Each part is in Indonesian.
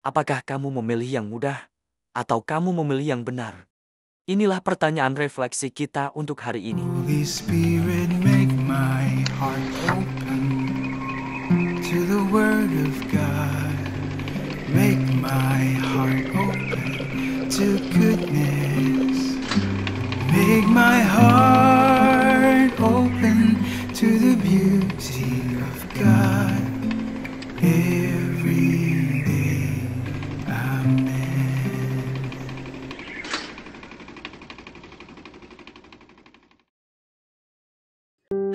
Apakah kamu memilih yang mudah atau kamu memilih yang benar? Inilah pertanyaan refleksi kita untuk hari ini. Holy Spirit, make my heart open to the Word of God. Make my heart open to goodness. Make my heart open to the beauty of God every day. Amen.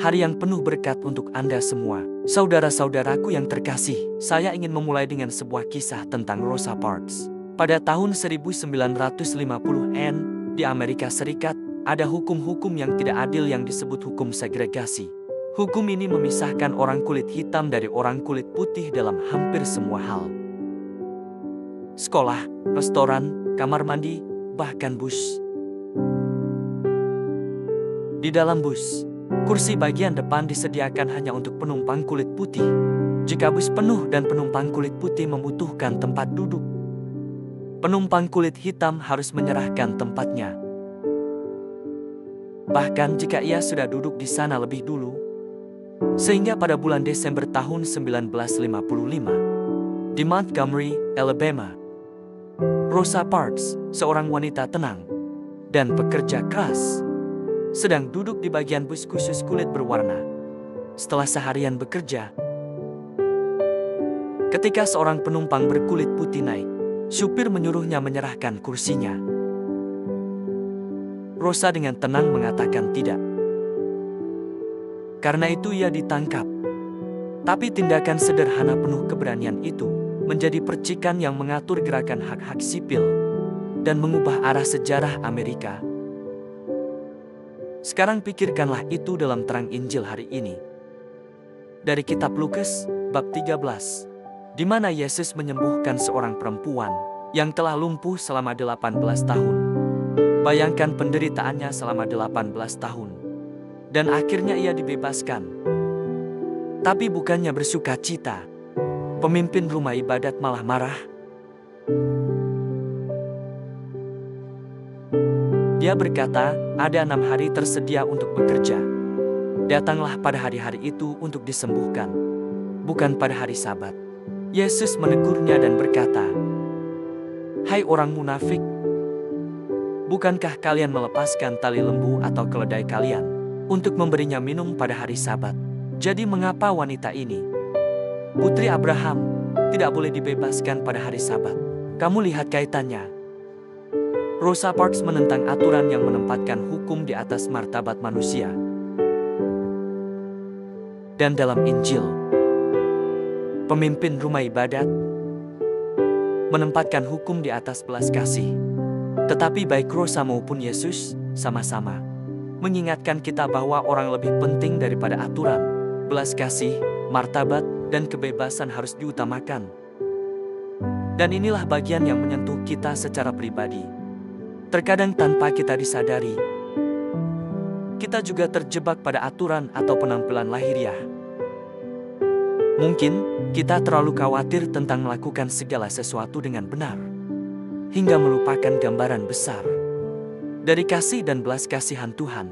Hari yang penuh berkat untuk Anda semua. Saudara-saudaraku yang terkasih, saya ingin memulai dengan sebuah kisah tentang Rosa Parks. Pada tahun 1950-an, di Amerika Serikat, ada hukum-hukum yang tidak adil yang disebut hukum segregasi. Hukum ini memisahkan orang kulit hitam dari orang kulit putih dalam hampir semua hal. Sekolah, restoran, kamar mandi, bahkan bus. Di dalam bus, kursi bagian depan disediakan hanya untuk penumpang kulit putih. Jika bus penuh dan penumpang kulit putih membutuhkan tempat duduk, penumpang kulit hitam harus menyerahkan tempatnya. Bahkan jika ia sudah duduk di sana lebih dulu, sehingga pada bulan Desember tahun 1955, di Montgomery, Alabama, Rosa Parks, seorang wanita tenang dan pekerja keras, sedang duduk di bagian bus khusus kulit berwarna. Setelah seharian bekerja, ketika seorang penumpang berkulit putih naik, supir menyuruhnya menyerahkan kursinya. Rosa dengan tenang mengatakan tidak. Karena itu ia ditangkap. Tapi tindakan sederhana penuh keberanian itu menjadi percikan yang mengatur gerakan hak-hak sipil dan mengubah arah sejarah Amerika. Sekarang pikirkanlah itu dalam terang Injil hari ini. Dari kitab Lukas, bab 13, di mana Yesus menyembuhkan seorang perempuan yang telah lumpuh selama 18 tahun. Bayangkan penderitaannya selama 18 tahun. Dan akhirnya ia dibebaskan. Tapi bukannya bersuka cita, pemimpin rumah ibadat malah marah. Dia berkata, ada 6 hari tersedia untuk bekerja. Datanglah pada hari-hari itu untuk disembuhkan, bukan pada hari Sabat. Yesus menegurnya dan berkata, "Hai orang munafik, bukankah kalian melepaskan tali lembu atau keledai kalian untuk memberinya minum pada hari Sabat? Jadi mengapa wanita ini, putri Abraham, tidak boleh dibebaskan pada hari Sabat?" Kamu lihat kaitannya. Rosa Parks menentang aturan yang menempatkan hukum di atas martabat manusia. Dan dalam Injil, pemimpin rumah ibadat menempatkan hukum di atas belas kasih. Tetapi baik Rosa maupun Yesus sama-sama mengingatkan kita bahwa orang lebih penting daripada aturan. Belas kasih, martabat, dan kebebasan harus diutamakan. Dan inilah bagian yang menyentuh kita secara pribadi. Terkadang tanpa kita disadari, kita juga terjebak pada aturan atau penampilan lahiriah. Mungkin kita terlalu khawatir tentang melakukan segala sesuatu dengan benar, hingga melupakan gambaran besar dari kasih dan belas kasihan Tuhan.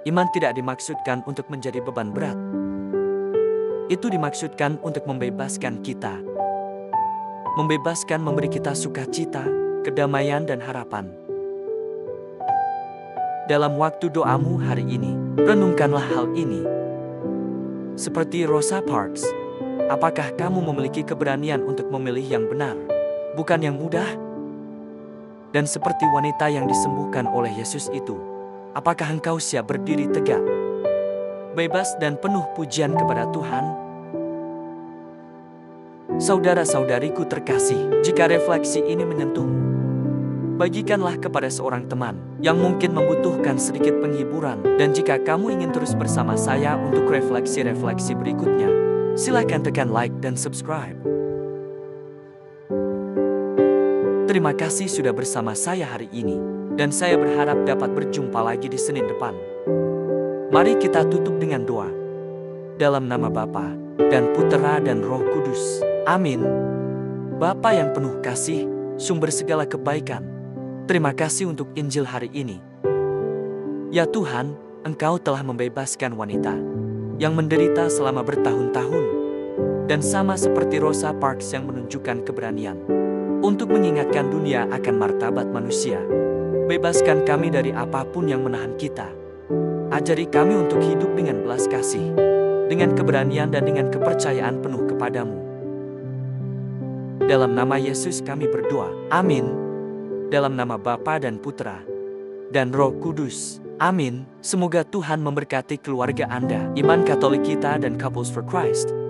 Iman tidak dimaksudkan untuk menjadi beban berat. Itu dimaksudkan untuk membebaskan kita. Membebaskan memberi kita sukacita, kedamaian dan harapan. Dalam waktu doamu hari ini, renungkanlah hal ini. Seperti Rosa Parks, apakah kamu memiliki keberanian untuk memilih yang benar, bukan yang mudah? Dan seperti wanita yang disembuhkan oleh Yesus itu, apakah engkau siap berdiri tegak, bebas dan penuh pujian kepada Tuhan? Saudara-saudariku terkasih, jika refleksi ini menyentuhmu, bagikanlah kepada seorang teman yang mungkin membutuhkan sedikit penghiburan. Dan jika kamu ingin terus bersama saya untuk refleksi-refleksi berikutnya, silakan tekan like dan subscribe. Terima kasih sudah bersama saya hari ini, dan saya berharap dapat berjumpa lagi di Senin depan. Mari kita tutup dengan doa. Dalam nama Bapa dan Putera dan Roh Kudus. Amin. Bapa yang penuh kasih, sumber segala kebaikan, terima kasih untuk Injil hari ini. Ya Tuhan, Engkau telah membebaskan wanita yang menderita selama bertahun-tahun. Dan sama seperti Rosa Parks yang menunjukkan keberanian untuk mengingatkan dunia akan martabat manusia. Bebaskan kami dari apapun yang menahan kita. Ajari kami untuk hidup dengan belas kasih, dengan keberanian dan dengan kepercayaan penuh kepadamu. Dalam nama Yesus kami berdoa. Amin. Dalam nama Bapa dan Putra dan Roh Kudus. Amin. Semoga Tuhan memberkati keluarga Anda, iman Katolik kita dan Couples for Christ.